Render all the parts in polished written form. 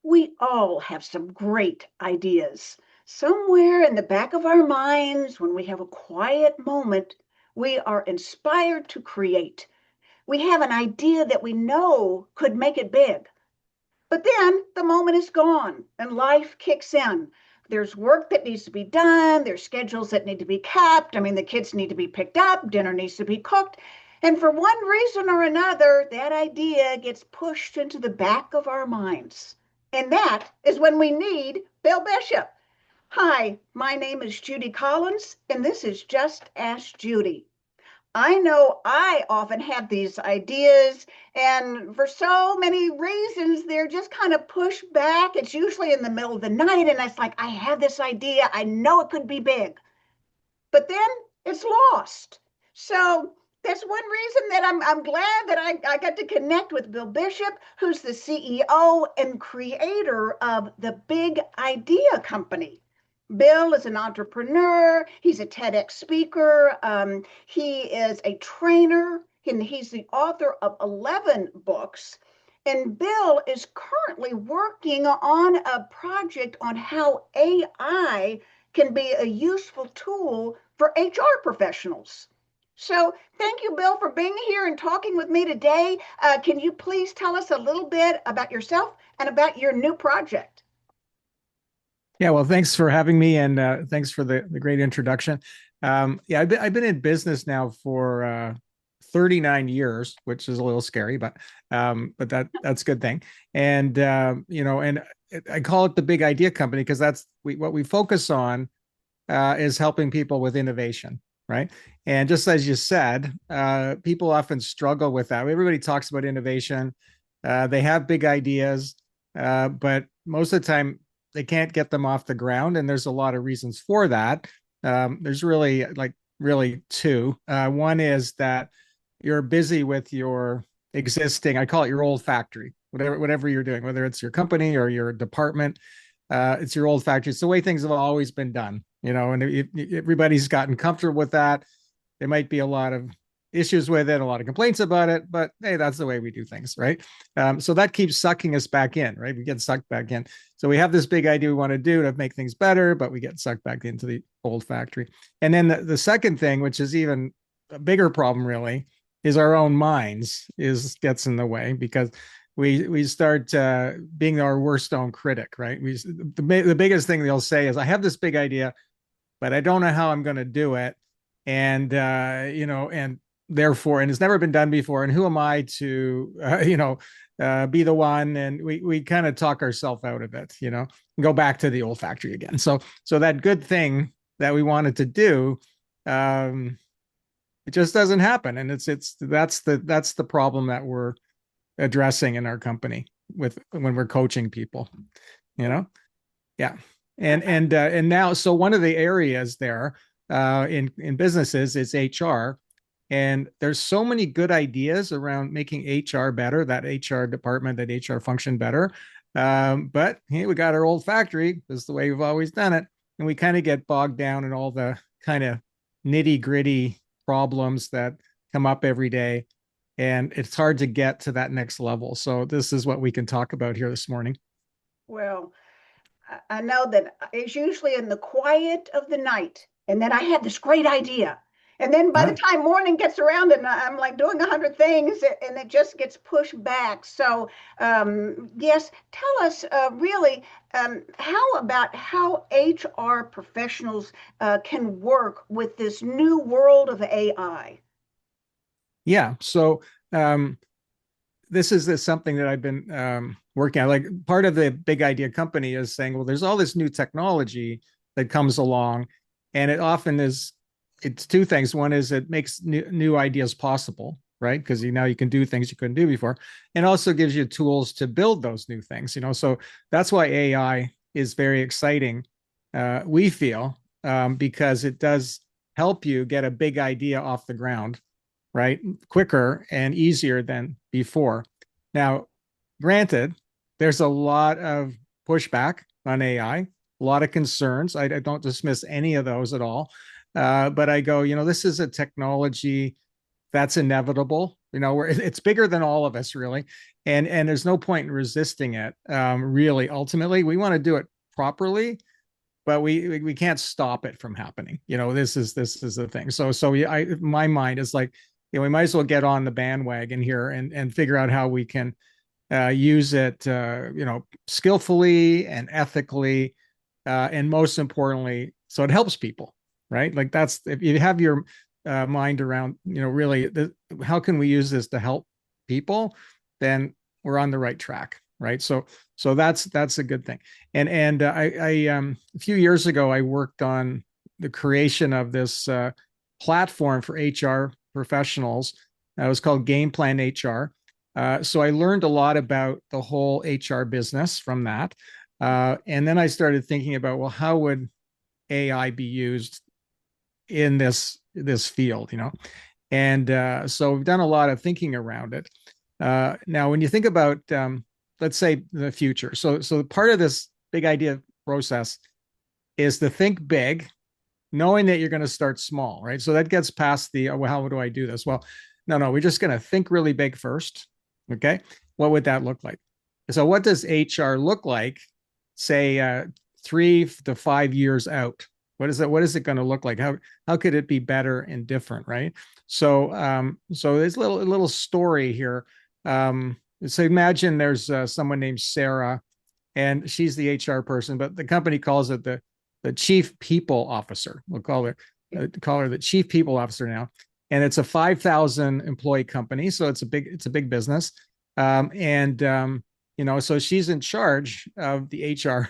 We all have some great ideas. Somewhere in the back of our minds, when we have a quiet moment, we are inspired to create. We have an idea that we know could make it big. But then the moment is gone and life kicks in. There's work that needs to be done, there's schedules that need to be kept. I mean, the kids need to be picked up, dinner needs to be cooked. And for one reason or another, that idea gets pushed into the back of our minds. And that is when we need Bill Bishop. Hi, my name is Judy Collins, and this is Just Ask Judy. I know I often have these ideas, and for so many reasons, they're just kind of pushed back. It's usually in the middle of the night, and it's like, I have this idea. I know it could be big, but then it's lost. So that's one reason that I'm glad that I got to connect with Bill Bishop, who's the CEO and creator of the Big Idea Company. Bill is an entrepreneur. He's a TEDx speaker. He is a trainer, and he's the author of 11 books. And Bill is currently working on a project on how AI can be a useful tool for HR professionals. So, thank you, Bill, for being here and talking with me today. Can you please tell us a little bit about yourself and about your new project? Yeah, well, thanks for having me, and thanks for the great introduction. Yeah, I've been in business now for 39 years, which is a little scary, but that's a good thing. And and I call it the Big Idea Company because what we focus on is helping people with innovation, right? And just as you said, people often struggle with that. Everybody talks about innovation. They have big ideas, but most of the time they can't get them off the ground, and there's a lot of reasons for that. There's really two. One is that you're busy with your existing, I call it your old factory, whatever you're doing, whether it's your company or your department. It's your old factory. It's the way things have always been done, and everybody's gotten comfortable with that. There might be a lot of issues with it, a lot of complaints about it, but hey, that's the way we do things, right? So that keeps sucking us back in, right? We get sucked back in. So we have this big idea we want to do to make things better, but we get sucked back into the old factory. And then the second thing, which is even a bigger problem, really, is our own minds gets in the way because we start being our worst own critic, right? The biggest thing they'll say is, "I have this big idea, but I don't know how I'm going to do it," and and therefore, and it's never been done before, and who am I to be the one? And we kind of talk ourselves out of it, go back to the old factory again. So that good thing that we wanted to do, it just doesn't happen, and that's the problem that we're addressing in our company with when we're coaching people, you know. Yeah. And now, so one of the areas there in businesses is HR, and there's so many good ideas around making HR better, that HR department, that HR function better. But hey, we got our old factory. This is the way we've always done it, and we kind of get bogged down in all the kind of nitty gritty problems that come up every day, and it's hard to get to that next level. So this is what we can talk about here this morning. Well, I know that it's usually in the quiet of the night. And then I had this great idea. And then by the Huh? time morning gets around and I'm like doing 100 things and it just gets pushed back. So, yes, tell us really how about how HR professionals can work with this new world of AI? Yeah. So this is something that I've been working on. Like, part of the Big Idea Company is saying, well, there's all this new technology that comes along, and it's two things. One is it makes new ideas possible, right? Because now you can do things you couldn't do before, and also gives you tools to build those new things. So that's why AI is very exciting. We feel because it does help you get a big idea off the ground, right? Quicker and easier than before. Now, granted, there's a lot of pushback on AI, a lot of concerns. I don't dismiss any of those at all. But I go, this is a technology that's inevitable. where it's bigger than all of us, really, and there's no point in resisting it. Really, ultimately, we want to do it properly, but we can't stop it from happening. This is the thing. My mind is like, we might as well get on the bandwagon here and figure out how we can use it, skillfully and ethically, and most importantly, so it helps people, right? Like that's if you have your mind around, really, how can we use this to help people? Then we're on the right track, right? So that's a good thing. And I a few years ago I worked on the creation of this platform for HR professionals. It was called Game Plan HR. So I learned a lot about the whole HR business from that. And then I started thinking about, well, how would AI be used in this field, And so we've done a lot of thinking around it. Now, when you think about, let's say, the future, so part of this big idea process is to think big, knowing that you're going to start small, right? So that gets past the, oh, well, how do I do this? Well, no, we're just going to think really big first. Okay. What would that look like? So what does HR look like, say, 3 to 5 years out? What is it going to look like? How could it be better and different, right? So there's a little story here. So imagine there's someone named Sarah, and she's the HR person, but the company calls it the chief people officer. We'll call her the chief people officer now, and it's a 5,000 employee company, so it's a big business, and so she's in charge of the HR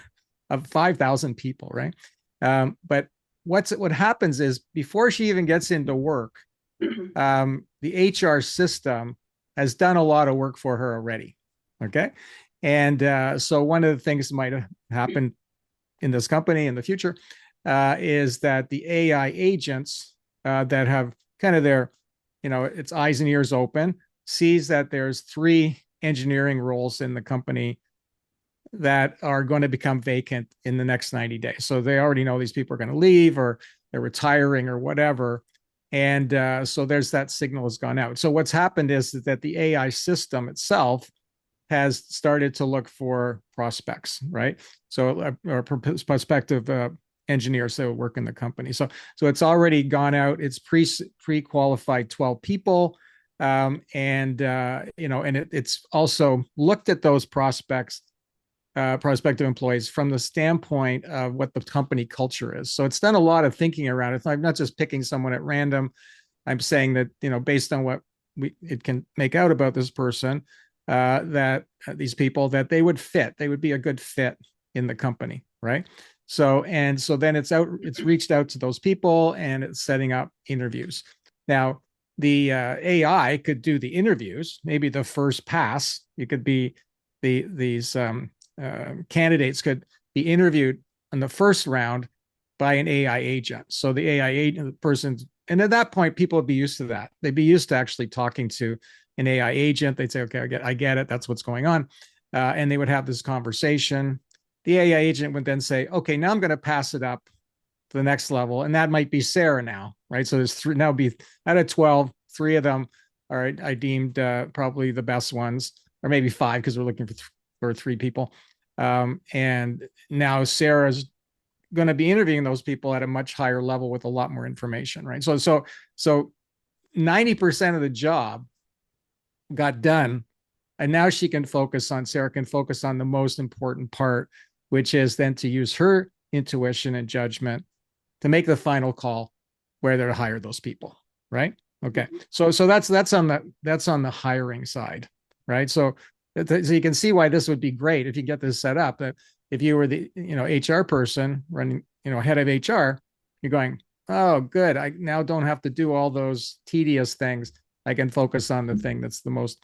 of 5,000 people, right? But what happens is before she even gets into work, the HR system has done a lot of work for her already. Okay. And so one of the things that might have happened in this company in the future is that the AI agents that have kind of their, its eyes and ears open, sees that there's 3 engineering roles in the company that are going to become vacant in the next 90 days. So they already know these people are going to leave or they're retiring or whatever. And so there's that signal has gone out. So what's happened is that the AI system itself has started to look for prospects, right? So or prospective engineers that work in the company. So it's already gone out. It's pre-qualified 12 people, and it's also looked at those prospective employees from the standpoint of what the company culture is. So it's done a lot of thinking around it. I'm not just picking someone at random. I'm saying that, based on what it can make out about this person, that these people, that they would be a good fit in the company, right? So then it's reached out to those people and it's setting up interviews. Now, the AI could do the interviews, maybe the first pass. It could be these candidates could be interviewed in the first round by an AI agent. So the AI agent person, and at that point, people would be used to that. They'd be used to actually talking to an AI agent. They'd say, okay, I get it. That's what's going on. And they would have this conversation. The AI agent would then say, okay, now I'm going to pass it up to the next level. And that might be Sarah now, right? So there's three, now be out of 12, 3 of them are I deemed probably the best ones, or maybe 5 because we're looking for 3 people. And now Sarah's going to be interviewing those people at a much higher level with a lot more information, right? So 90% of the job got done, and now Sarah can focus on the most important part, which is then to use her intuition and judgment to make the final call whether to hire those people, right? Okay, so that's on the hiring side, right? So you can see why this would be great if you get this set up. That if you were the HR person running, head of HR, you're going, oh, good. I now don't have to do all those tedious things. I can focus on the thing that's the most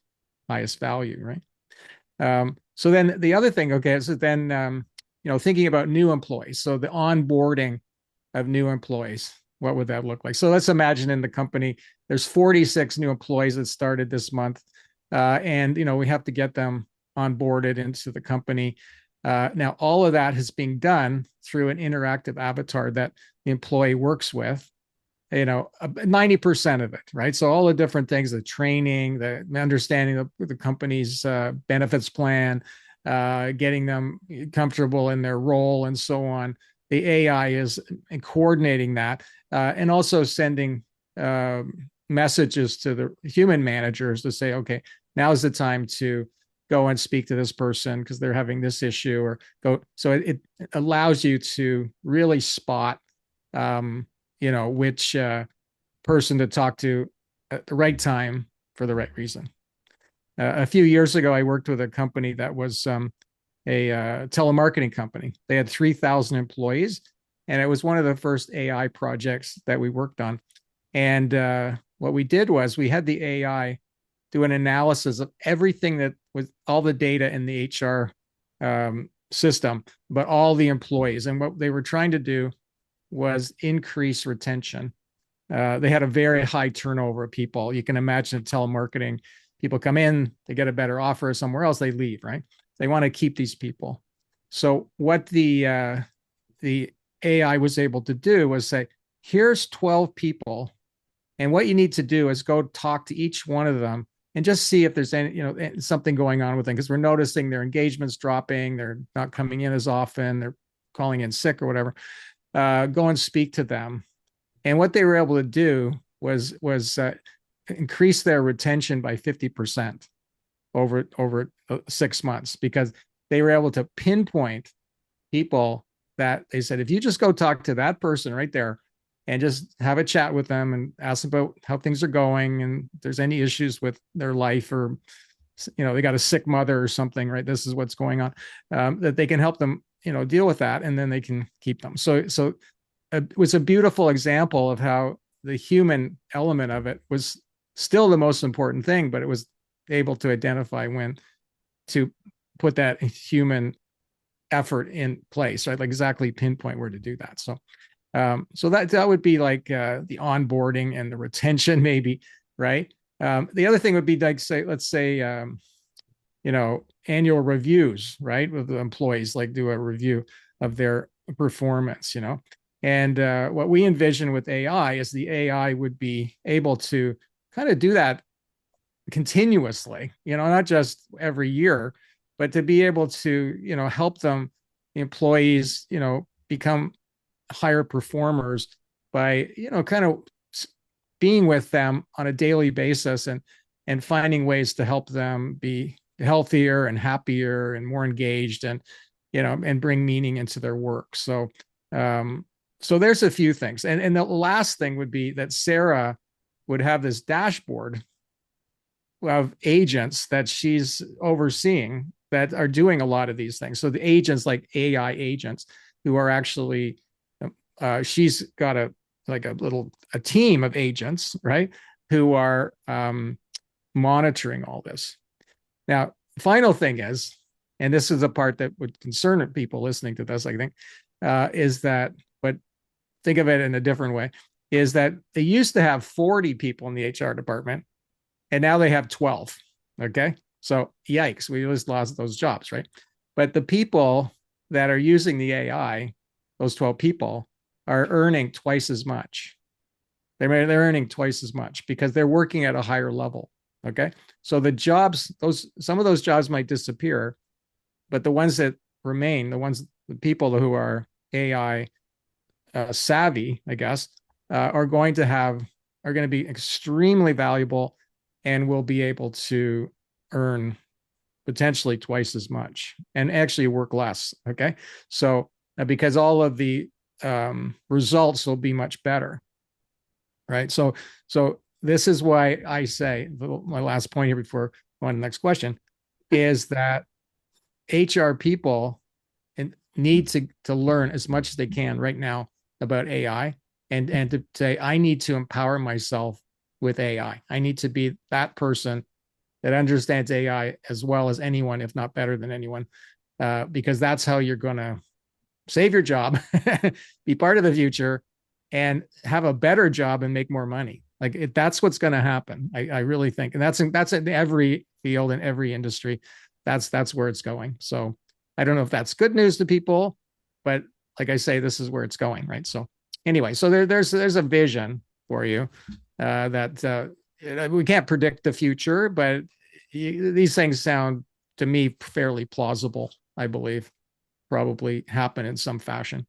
highest value, right? So then the other thing, okay, so then thinking about new employees. So the onboarding of new employees, what would that look like? So let's imagine in the company there's 46 new employees that started this month, and we have to get them onboarded into the company. Now, all of that is being done through an interactive avatar that the employee works with. 90% of it, right? So all the different things, the training, the understanding of the company's benefits plan, getting them comfortable in their role and so on. The AI is coordinating that, and also sending uh, messages to the human managers to say, okay, now's the time to go and speak to this person because they're having this issue, or go. So it allows you to really spot um, which person to talk to at the right time for the right reason. A few years ago, I worked with a company that was a telemarketing company. They had 3,000 employees, and it was one of the first AI projects that we worked on. And what we did was we had the AI do an analysis of everything that was all the data in the HR system, but all the employees. And what they were trying to do was increase retention. They had a very high turnover of people. You can imagine telemarketing. People come in, they get a better offer somewhere else, they leave, right? They want to keep these people. So what the AI was able to do was say, here's 12 people, and what you need to do is go talk to each one of them and just see if there's any, something going on with them, because we're noticing their engagement's dropping, they're not coming in as often, they're calling in sick or whatever. Go and speak to them. And what they were able to do was increase their retention by 50% over 6 months, because they were able to pinpoint people that they said, if you just go talk to that person right there and just have a chat with them and ask about how things are going, and if there's any issues with their life, or they got a sick mother or something, right? This is what's going on, that they can help them deal with that, and then they can keep them. So it was a beautiful example of how the human element of it was still the most important thing, but it was able to identify when to put that human effort in place, right? Like exactly pinpoint where to do that. So that would be like the onboarding and the retention, maybe, right? The other thing would be like, let's say annual reviews, right, with the employees, like do a review of their performance, and what we envision with AI is the AI would be able to kind of do that continuously, not just every year, but to be able to, help them, employees, become higher performers by, kind of being with them on a daily basis, and finding ways to help them be healthier and happier and more engaged, and and bring meaning into their work. So there's a few things, and the last thing would be that Sarah would have this dashboard of agents that she's overseeing that are doing a lot of these things. So the agents, like AI agents, who are actually she's got a team of agents, right, who are monitoring all this. Now, final thing is, and this is a part that would concern people listening to this, I think, is that, but think of it in a different way, is that they used to have 40 people in the HR department, and now they have 12. Okay. So yikes, we just lost those jobs, right? But the people that are using the AI, those 12 people, are earning twice as much. They're earning twice as much because they're working at a higher level. Okay. So the jobs, some of those jobs might disappear, but the ones that remain, the people who are AI savvy, I guess, are going to be extremely valuable, and will be able to earn potentially twice as much and actually work less. Okay. So because all of the results will be much better. Right. So this is why I say my last point here before going to the next question is that HR people need to learn as much as they can right now about AI, and to say, I need to empower myself with AI. I need to be that person that understands AI as well as anyone, if not better than anyone, because that's how you're going to save your job, be part of the future, and have a better job and make more money. Like that's what's going to happen. I really think, and that's in every field, in every industry. That's where it's going. So I don't know if that's good news to people, but like I say, this is where it's going, right? So anyway, so there's a vision for you. That we can't predict the future, but these things sound to me fairly plausible. I believe probably happen in some fashion.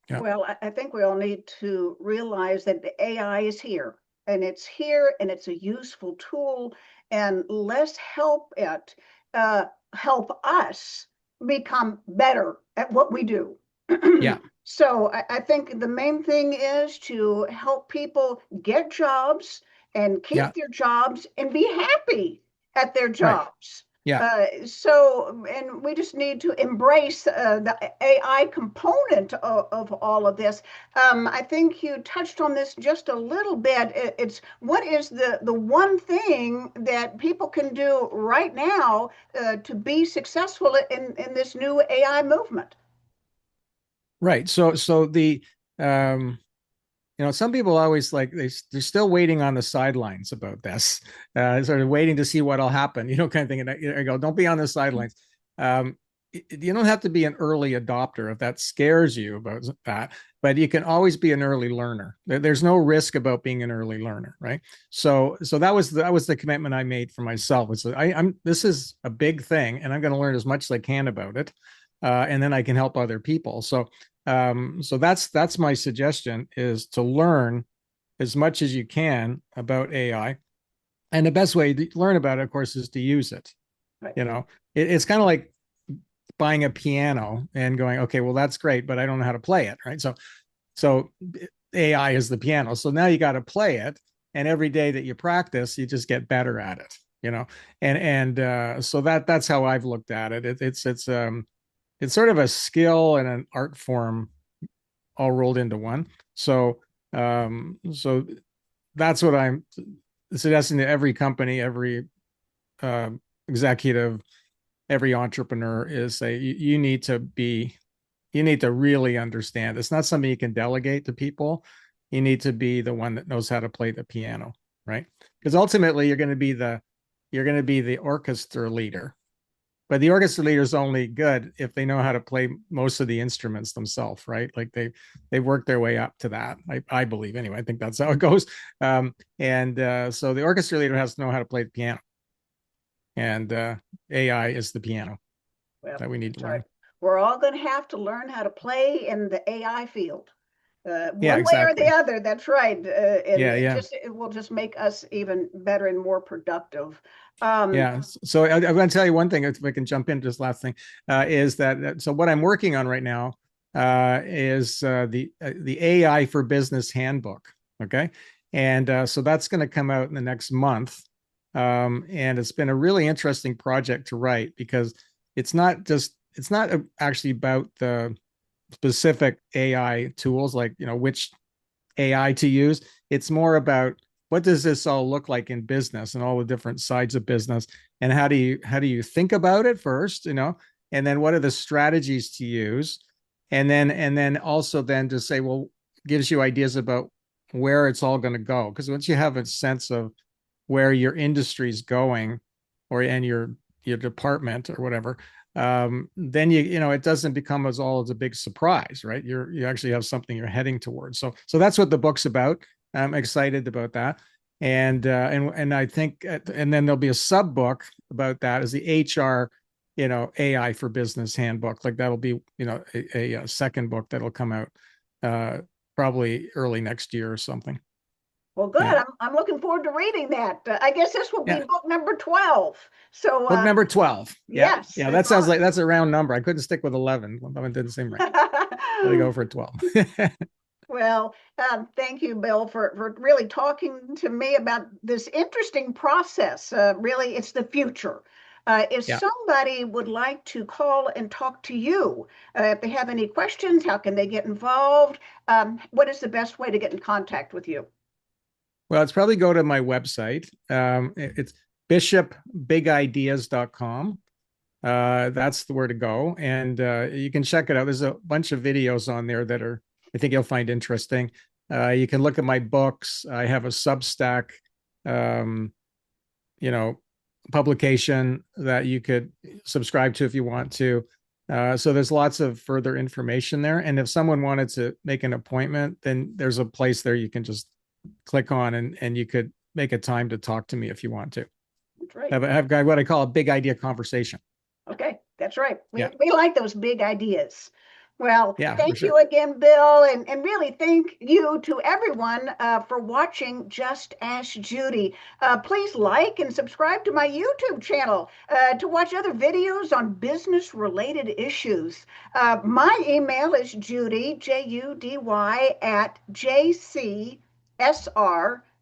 Yeah. Well, I think we all need to realize that the AI is here and it's a useful tool, and let's help it help us become better at what we do. Yeah. So I think the main thing is to help people get jobs and Yeah. keep their jobs and be happy at their Right. jobs. Yeah. And we just need to embrace the AI component of all of this. I think you touched on this just a little bit. It's what is the one thing that people can do right now to be successful in this new AI movement? Right. So the um some people always like they're still waiting on the sidelines about this, sort of waiting to see what'll happen, kind of thing. And I go, don't be on the sidelines. Um, you don't have to be an early adopter if that scares you about that, but you can always be an early learner. There's no risk about being an early learner, right? So that was the commitment I made for myself. Was I'm this is a big thing, and I'm going to learn as much as I can about it, and then I can help other people. So that's my suggestion is to learn as much as you can about AI. And the best way to learn about it, of course, is to use it. Right. You know, it's kind of like buying a piano and going, okay, well, that's great, but I don't know how to play it. Right. So AI is the piano. So now you got to play it. And every day that you practice, you just get better at it. And so that's how I've looked at it. It's sort of a skill and an art form all rolled into one. So that's what I'm suggesting to every company, every uh, executive, every entrepreneur is say you need to really understand. It's not something you can delegate to people. You need to be the one that knows how to play the piano, right? Because ultimately you're going to be the orchestra leader, but the orchestra leader is only good if they know how to play most of the instruments themselves, right? Like they work their way up to that. I believe anyway. I think that's how it goes. And so the orchestra leader has to know how to play the piano, and AI is the piano Well, that we need to that's right. learn. We're all going to have to learn how to play in the AI field, Yeah, one way or the exactly. other. That's right, and Yeah, yeah. it will just make us even better and more productive. Um, Yeah. So I'm going to tell you one thing, if I can jump into this last thing, is that so what I'm working on right now is the AI for Business Handbook. Okay, and so that's going to come out in the next month, and it's been a really interesting project to write because it's not actually about the specific AI tools like which AI to use. It's more about what does this all look like in business and all the different sides of business, and how do you think about it first, and then what are the strategies to use, and then also then to say, well, gives you ideas about where it's all going to go, because once you have a sense of where your industry is going, or and your department or whatever, then it doesn't become as a big surprise, right? You actually have something you're heading towards. So that's what the book's about. I'm excited about that, and I think, and then there'll be a sub book about that as the HR, AI for Business Handbook. Like that'll be a second book that'll come out uh, probably early next year or something. well, good. Yeah, I'm looking forward to reading that. I guess this will be yeah. book number 12. So, Book number 12. Yeah. yes, Yeah. it's That sounds like that's a round number. I couldn't stick with 11. It didn't seem right. Got to on. go for 12. Well, thank you, Bill, for really talking to me about this interesting process. Really, it's the future. If Yeah. somebody would like to call and talk to you, if they have any questions, how can they get involved? What is the best way to get in contact with you? Well, it's probably go to my website. It's bishopbigideas.com. That's the where to go. And you can check it out. There's a bunch of videos on there that I think you'll find interesting. You can look at my books. I have a Substack, um, you know, publication that you could subscribe to if you want to. So there's lots of further information there. And if someone wanted to make an appointment, then there's a place there you can just click on, and you could make a time to talk to me if you want to That's right. have what I call a big idea conversation. Okay, that's right. Yeah, We like those big ideas. Well, yeah, for thank sure. you again, Bill, and really thank you to everyone for watching Just Ask Judy. Please like and subscribe to my YouTube channel to watch other videos on business-related issues. My email is Judy, Judy, at JCSR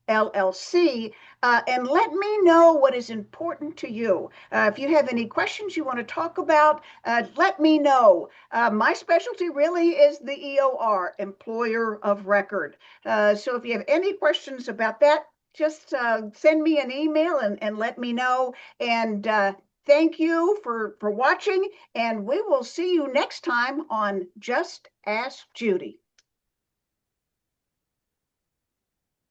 LLC. And let me know what is important to you. If you have any questions you want to talk about, let me know. My specialty really is the EOR, Employer of Record. So if you have any questions about that, just send me an email and let me know. And thank you for watching, and we will see you next time on Just Ask Judy.